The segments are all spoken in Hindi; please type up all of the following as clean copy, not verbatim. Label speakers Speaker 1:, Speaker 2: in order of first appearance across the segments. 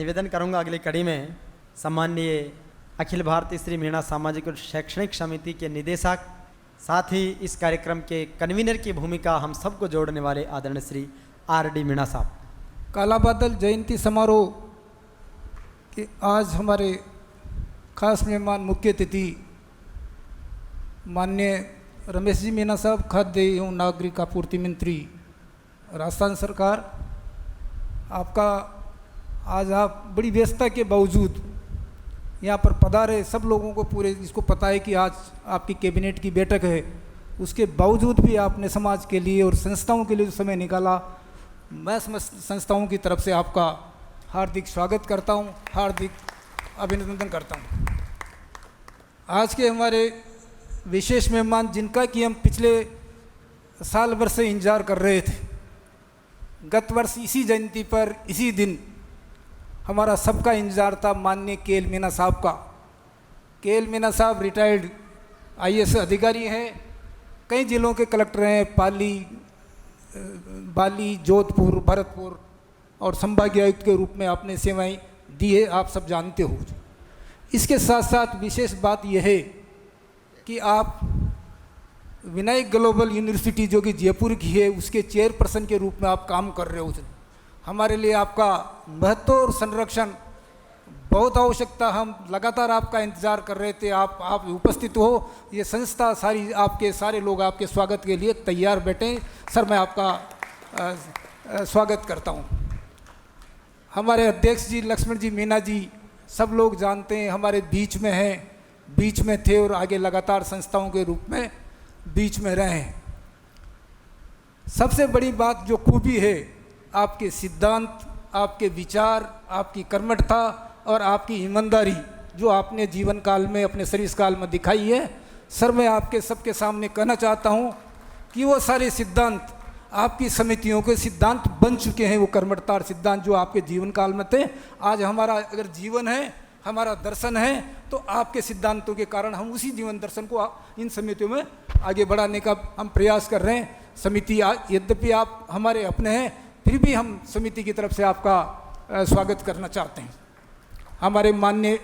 Speaker 1: निवेदन करूंगा अगली कड़ी में सम्माननीय अखिल भारतीय श्री मीणा सामाजिक और शैक्षणिक समिति के निदेशक, साथ ही इस कार्यक्रम के कन्वीनर की भूमिका हम सबको जोड़ने वाले आदरणीय श्री आर.डी. मीणा साहब।
Speaker 2: काला बादल जयंती समारोह के आज हमारे खास मेहमान मुख्य अतिथि माननीय रमेश जी मीणा साहब, खाद्य एवं नागरिक आपूर्ति मंत्री राजस्थान सरकार। आपका आज आप बड़ी व्यस्तता के बावजूद यहाँ पर पधारे, सब लोगों को पूरे इसको पता है कि आज आपकी कैबिनेट की बैठक है, उसके बावजूद भी आपने समाज के लिए और संस्थाओं के लिए जो समय निकाला, मैं समस्त संस्थाओं की तरफ से आपका हार्दिक स्वागत करता हूँ, हार्दिक अभिनंदन करता हूँ। आज के हमारे विशेष मेहमान जिनका कि हम पिछले साल भर से इंतजार कर रहे थे, गत वर्ष इसी जयंती पर इसी दिन हमारा सबका इंतजार था, माननीय के.एल. मीणा साहब का। के.एल. मीणा साहब रिटायर्ड IAS अधिकारी हैं, कई जिलों के कलेक्टर हैं, पाली, बाली, जोधपुर, भरतपुर और संभागीय आयुक्त के रूप में आपने सेवाएं दी है, आप सब जानते हो। इसके साथ साथ विशेष बात यह है कि आप विनायक ग्लोबल यूनिवर्सिटी जो कि जयपुर की है, उसके चेयरपर्सन के रूप में आप काम कर रहे हो। हमारे लिए आपका महत्व और संरक्षण बहुत आवश्यकता, हम लगातार आपका इंतज़ार कर रहे थे, आप उपस्थित हो। ये संस्था सारी आपके सारे लोग आपके स्वागत के लिए तैयार बैठे। सर मैं आपका स्वागत करता हूँ। हमारे अध्यक्ष जी लक्ष्मण जी मीणा जी सब लोग जानते हैं, हमारे बीच में हैं, बीच में थे और आगे लगातार संस्थाओं के रूप में बीच में रहे। सबसे बड़ी बात जो खूबी है, आपके सिद्धांत, आपके विचार, आपकी कर्मठता और आपकी ईमानदारी जो आपने जीवन काल में, अपने सर्विस काल में दिखाई है। सर मैं आपके सबके सामने कहना चाहता हूँ कि वो सारे सिद्धांत आपकी समितियों के सिद्धांत बन चुके हैं, वो कर्मठता और सिद्धांत जो आपके जीवन काल में थे। आज हमारा अगर जीवन है, हमारा दर्शन है, तो आपके सिद्धांतों के कारण हम उसी जीवन दर्शन को इन समितियों में आगे बढ़ाने का हम प्रयास कर रहे हैं। समिति यद्यपि आप हमारे अपने हैं, फिर भी हम समिति की तरफ से आपका स्वागत करना चाहते हैं। हमारे माननीय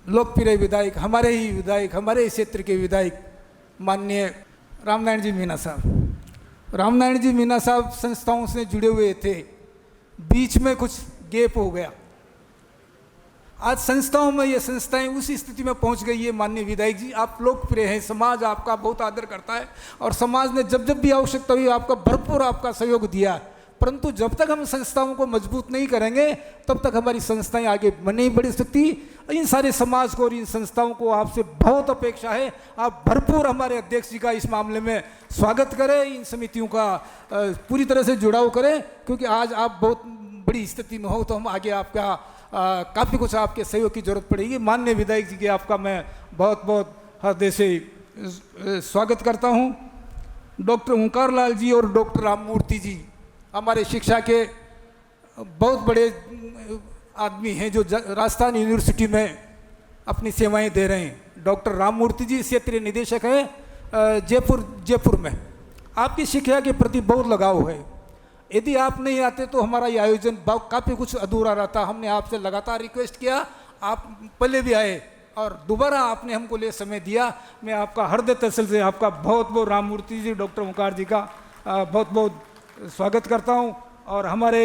Speaker 2: लोकप्रिय विधायक, हमारे ही विधायक, हमारे ही क्षेत्र के विधायक माननीय रामनारायण जी मीणा साहब। रामनारायण जी मीणा साहब संस्थाओं से जुड़े हुए थे, बीच में कुछ गैप हो गया। आज संस्थाओं में ये संस्थाएं उसी स्थिति में पहुंच गई है। माननीय विधायक जी, आप लोकप्रिय हैं, समाज आपका बहुत आदर करता है और समाज ने जब जब भी आवश्यकता हुई आपका भरपूर आपका सहयोग दिया है। परंतु जब तक हम संस्थाओं को मजबूत नहीं करेंगे, तब तक हमारी संस्थाएं आगे नहीं बढ़ सकती। इन सारे समाज को और इन संस्थाओं को आपसे बहुत अपेक्षा है, आप भरपूर हमारे अध्यक्ष जी का इस मामले में स्वागत करें, इन समितियों का पूरी तरह से जुड़ाव करें, क्योंकि आज आप बहुत बड़ी स्थिति में हो, तो हम आगे आपका काफ़ी कुछ आपके सहयोग की जरूरत पड़ेगी। माननीय विधायक जी के आपका मैं बहुत बहुत हृदय से स्वागत करता हूँ। डॉक्टर ओंकार लाल जी और डॉक्टर राममूर्ति जी हमारे शिक्षा के बहुत बड़े आदमी हैं जो राजस्थान यूनिवर्सिटी में अपनी सेवाएं दे रहे हैं। डॉक्टर राममूर्ति जी क्षेत्रीय निदेशक हैं जयपुर में। आपकी शिक्षा के प्रति बहुत लगाव है। यदि आप नहीं आते तो हमारा ये आयोजन काफ़ी कुछ अधूरा रहता। हमने आपसे लगातार रिक्वेस्ट किया, आप पहले भी आए और दोबारा आपने हमको लिए समय दिया। मैं आपका हृदय तसल से आपका बहुत बहुत राममूर्ति जी, डॉक्टर ओंकार जी का बहुत बहुत स्वागत करता हूं। और हमारे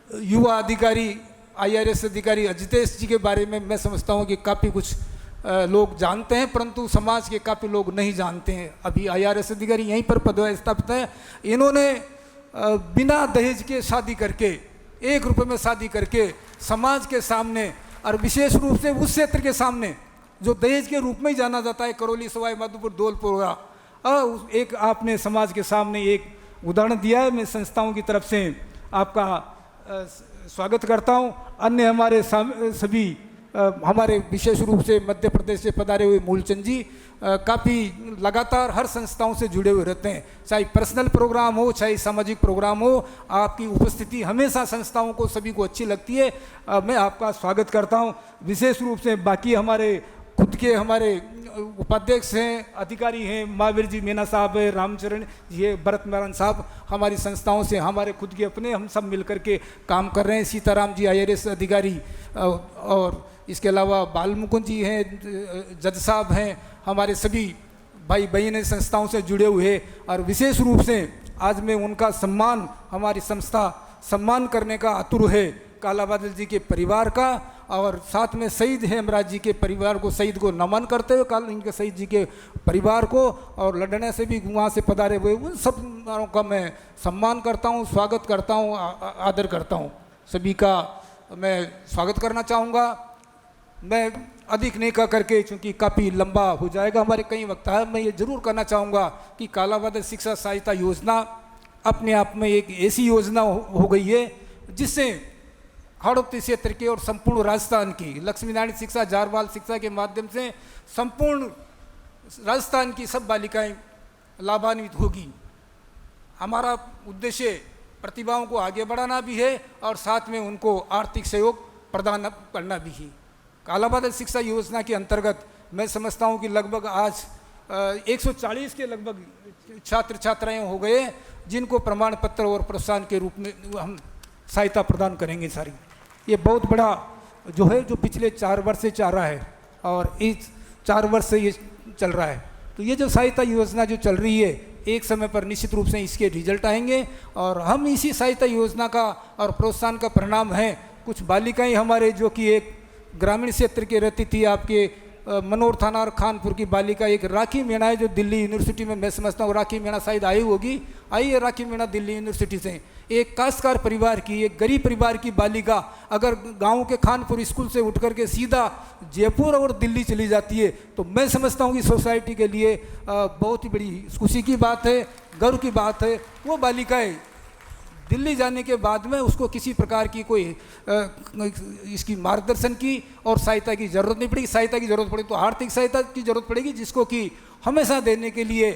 Speaker 2: युवा अधिकारी IRS अधिकारी अजितेश जी के बारे में मैं समझता हूं कि काफ़ी कुछ लोग जानते हैं, परंतु समाज के काफ़ी लोग नहीं जानते हैं। अभी IRS अधिकारी यहीं पर पदस्थापित हैं। इन्होंने बिना दहेज के शादी करके, 1 रुपये में शादी करके समाज के सामने और विशेष रूप से उस क्षेत्र के सामने जो दहेज के रूप में ही जाना जाता है, करौली, सवाई माधोपुर, धौलपुर, एक आपने समाज के सामने एक उदाहरण दिया है। मैं संस्थाओं की तरफ से आपका स्वागत करता हूं। अन्य हमारे सभी हमारे विशेष रूप से मध्य प्रदेश से पधारे हुए मूलचंद जी काफ़ी लगातार हर संस्थाओं से जुड़े हुए रहते हैं, चाहे पर्सनल प्रोग्राम हो, चाहे सामाजिक प्रोग्राम हो। आपकी उपस्थिति हमेशा संस्थाओं को सभी को अच्छी लगती है। मैं आपका स्वागत करता हूं। विशेष रूप से बाकी हमारे खुद के हमारे उपाध्यक्ष हैं, अधिकारी हैं, महावीर जी मीना साहब है, रामचरण जी है, भरत नारायण साहब, हमारी संस्थाओं से, हमारे खुद के अपने, हम सब मिलकर के काम कर रहे हैं। सीताराम जी IRS अधिकारी, और इसके अलावा बाल मुकुंद जी हैं, जज साहब हैं, हमारे सभी भाई बहन संस्थाओं से जुड़े हुए। और विशेष रूप से आज मैं उनका सम्मान, हमारी संस्था सम्मान करने का आतुर है काला बादल जी के परिवार का, और साथ में शहीद हेमराज जी के परिवार को, शहीद को नमन करते हुए इनके शहीद जी के परिवार को, और लड़ने से भी वहाँ से पधारे हुए उन सब का मैं सम्मान करता हूँ, स्वागत करता हूँ, आदर करता हूँ। सभी का मैं स्वागत करना चाहूँगा। मैं अधिक नहीं कह करके, चूँकि काफ़ी लंबा हो जाएगा, हमारे कई वक्त है, मैं ये जरूर करना चाहूँगा कि काला बादल शिक्षा सहायता योजना अपने आप में एक ऐसी योजना हो गई है जिससे हाड़ौती क्षेत्र के और संपूर्ण राजस्थान की लक्ष्मी नारायण शिक्षा, जारवाल शिक्षा के माध्यम से संपूर्ण राजस्थान की सब बालिकाएं लाभान्वित होगी। हमारा उद्देश्य प्रतिभाओं को आगे बढ़ाना भी है और साथ में उनको आर्थिक सहयोग प्रदान करना भी है। काला बादल शिक्षा योजना के अंतर्गत मैं समझता हूँ कि लगभग आज 140 के लगभग छात्र छात्राएं हो गए जिनको प्रमाण पत्र और प्रोत्साहन के रूप में हम सहायता प्रदान करेंगे सारी। ये बहुत बड़ा जो है, जो पिछले 4 वर्ष से चल रहा है और इस 4 वर्ष से ये चल रहा है। तो ये जो सहायता योजना जो चल रही है, एक समय पर निश्चित रूप से इसके रिजल्ट आएंगे और हम इसी सहायता योजना का और प्रोत्साहन का परिणाम है। कुछ बालिकाएं हमारे जो कि एक ग्रामीण क्षेत्र की रहती थी, आपके मनोर थाना और खानपुर की बालिका एक राखी मीणा है जो दिल्ली यूनिवर्सिटी में, मैं समझता हूँ राखी मीणा शायद आई होगी, आई है राखी मीणा दिल्ली यूनिवर्सिटी से। एक काश्तकार परिवार की, एक गरीब परिवार की बालिका अगर गांव के खानपुर स्कूल से उठ करके सीधा जयपुर और दिल्ली चली जाती है तो मैं समझता हूँ कि सोसाइटी के लिए बहुत ही बड़ी खुशी की बात है, गर्व की बात है। वो बालिकाएँ दिल्ली जाने के बाद में उसको किसी प्रकार की कोई इसकी मार्गदर्शन की और सहायता की ज़रूरत नहीं पड़ेगी। सहायता की ज़रूरत पड़े तो आर्थिक सहायता की ज़रूरत पड़ेगी, जिसको कि हमेशा देने के लिए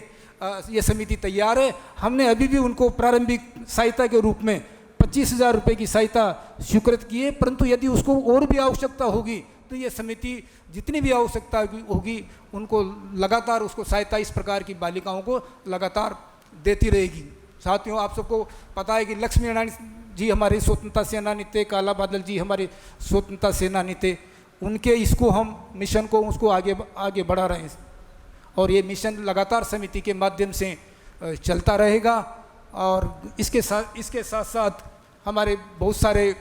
Speaker 2: ये समिति तैयार है। हमने अभी भी उनको प्रारंभिक सहायता के रूप में 25,000 रुपये की सहायता स्वीकृत की है, परंतु यदि उसको और भी आवश्यकता होगी तो ये समिति जितनी भी आवश्यकता होगी उनको लगातार उसको सहायता इस प्रकार की बालिकाओं को लगातार देती रहेगी। साथियों, आप सबको पता है कि लक्ष्मी नारायण जी हमारे स्वतंत्रता सेनानी थे, काला बादल जी हमारे स्वतंत्रता सेनानी थे। उनके इसको हम मिशन को उसको आगे बढ़ा रहे हैं और ये मिशन लगातार समिति के माध्यम से चलता रहेगा। और इसके साथ साथ हमारे बहुत सारे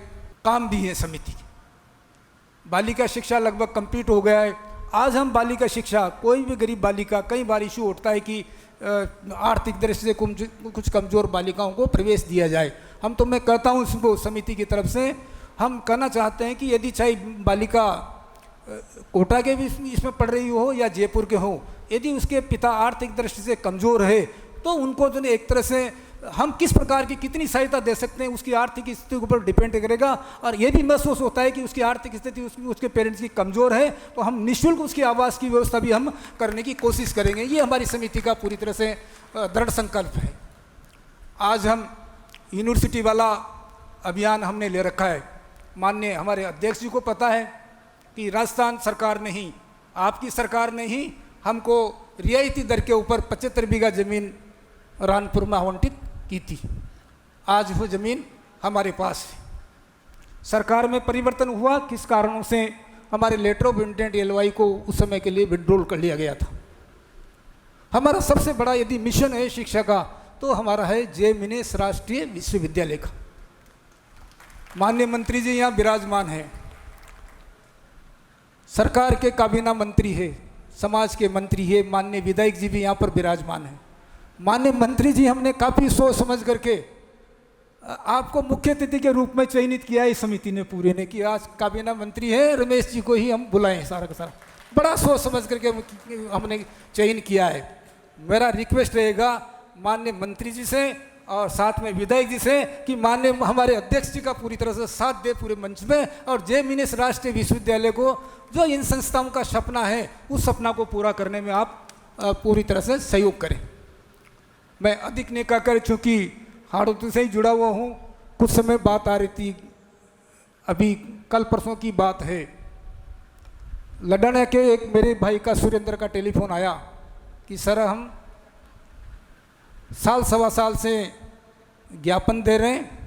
Speaker 2: काम भी हैं समिति के। बालिका शिक्षा लगभग कंप्लीट हो गया है। आज हम बालिका शिक्षा, कोई भी गरीब बालिका, कई बार इशू उठता है कि आर्थिक दृष्टि से कुछ कमज़ोर बालिकाओं को प्रवेश दिया जाए। हम तो मैं कहता हूँ इसको समिति की तरफ से हम कहना चाहते हैं कि यदि चाहे बालिका कोटा के भी इसमें पढ़ रही हो या जयपुर के हो, यदि उसके पिता आर्थिक दृष्टि से कमज़ोर है तो उनको जो एक तरह से हम किस प्रकार की कितनी सहायता दे सकते हैं उसकी आर्थिक स्थिति के ऊपर डिपेंड करेगा। और ये भी महसूस होता है कि उसकी आर्थिक स्थिति उसके पेरेंट्स की कमज़ोर है तो हम निःशुल्क उसकी आवास की व्यवस्था भी हम करने की कोशिश करेंगे। ये हमारी समिति का पूरी तरह से दृढ़ संकल्प है। आज हम यूनिवर्सिटी वाला अभियान हमने ले रखा है। माननीय हमारे अध्यक्ष जी को पता है कि राजस्थान सरकार ने ही, आपकी सरकार ने ही हमको रियायती दर के ऊपर 75 बीघा ज़मीन रानपुर में आवंटित की थी। आज वो ज़मीन हमारे पास है। सरकार में परिवर्तन हुआ, किस कारणों से हमारे लेटर ऑफ इंटेंट LOI को उस समय के लिए विड्रॉल कर लिया गया था। हमारा सबसे बड़ा यदि मिशन है शिक्षा का तो हमारा है जय मिनेश राष्ट्रीय विश्वविद्यालय का। माननीय मंत्री जी यहाँ विराजमान हैं, सरकार के काबीना मंत्री है, समाज के मंत्री है, माननीय विधायक जी भी यहाँ पर विराजमान हैं। माननीय मंत्री जी, हमने काफ़ी सोच समझ करके आपको मुख्य अतिथि के रूप में चयनित किया है इस समिति ने पूरे ने, कि आज काबीना मंत्री है रमेश जी को ही हम बुलाएं। सारा का सारा बड़ा सोच समझ करके हमने चयन किया है। मेरा रिक्वेस्ट रहेगा माननीय मंत्री जी से और साथ में विधायक जी से कि माननीय हमारे अध्यक्ष जी का पूरी तरह से साथ दे पूरे मंच में, और जय मिनेश राष्ट्रीय विश्वविद्यालय को जो इन संस्थाओं का सपना है उस सपना को पूरा करने में आप पूरी तरह से सहयोग करें। मैं अधिक नहीं कहकर, चूँकि हाड़ौती से ही जुड़ा हुआ हूँ, कुछ समय बात आ रही थी, अभी कल परसों की बात है, लड़ाने के एक मेरे भाई का सुरेंद्र का टेलीफोन आया कि सर हम साल सवा साल से ज्ञापन दे रहे हैं,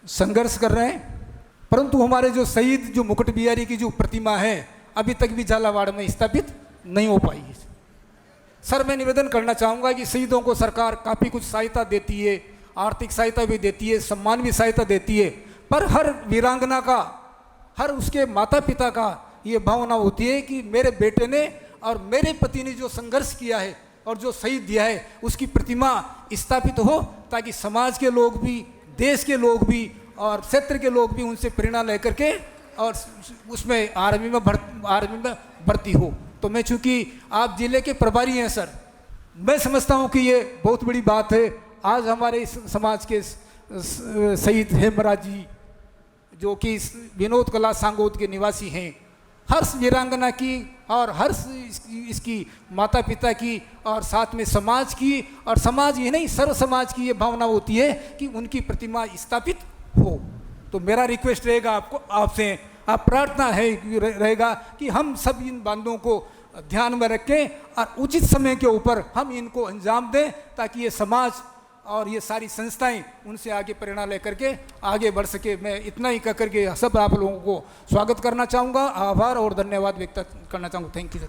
Speaker 2: संघर्ष कर रहे हैं, परंतु हमारे जो शहीद जो मुकुट बिहारी की जो प्रतिमा है अभी तक भी झालावाड़ में स्थापित नहीं हो पाई है। सर मैं निवेदन करना चाहूँगा कि शहीदों को सरकार काफ़ी कुछ सहायता देती है, आर्थिक सहायता भी देती है, सम्मान भी सहायता देती है, पर हर वीरांगना का, हर उसके माता पिता का ये भावना होती है कि मेरे बेटे ने और मेरे पति ने जो संघर्ष किया है और जो शहीद दिया है उसकी प्रतिमा स्थापित हो, ताकि समाज के लोग भी, देश के लोग भी और क्षेत्र के लोग भी उनसे प्रेरणा लेकर के और उसमें आर्मी में भर्ती हो। तो मैं चूँकि आप जिले के प्रभारी हैं सर, मैं समझता हूँ कि ये बहुत बड़ी बात है। आज हमारे इस समाज के शहीद हेमराज जी जो कि विनोद कला सांगोद के निवासी हैं, हर वीरांगना की और हर इसकी माता पिता की और साथ में समाज की, और समाज ही नहीं सर्व समाज की ये भावना होती है कि उनकी प्रतिमा स्थापित हो। तो मेरा रिक्वेस्ट रहेगा आपको, आपसे आप प्रार्थना रहेगा कि हम सब इन बांधों को ध्यान में रखें और उचित समय के ऊपर हम इनको अंजाम दें, ताकि ये समाज और ये सारी संस्थाएं उनसे आगे प्रेरणा लेकर के आगे बढ़ सके। मैं इतना ही कह करके सब आप लोगों को स्वागत करना चाहूँगा, आभार और धन्यवाद व्यक्त करना चाहूँगा। Thank you sir.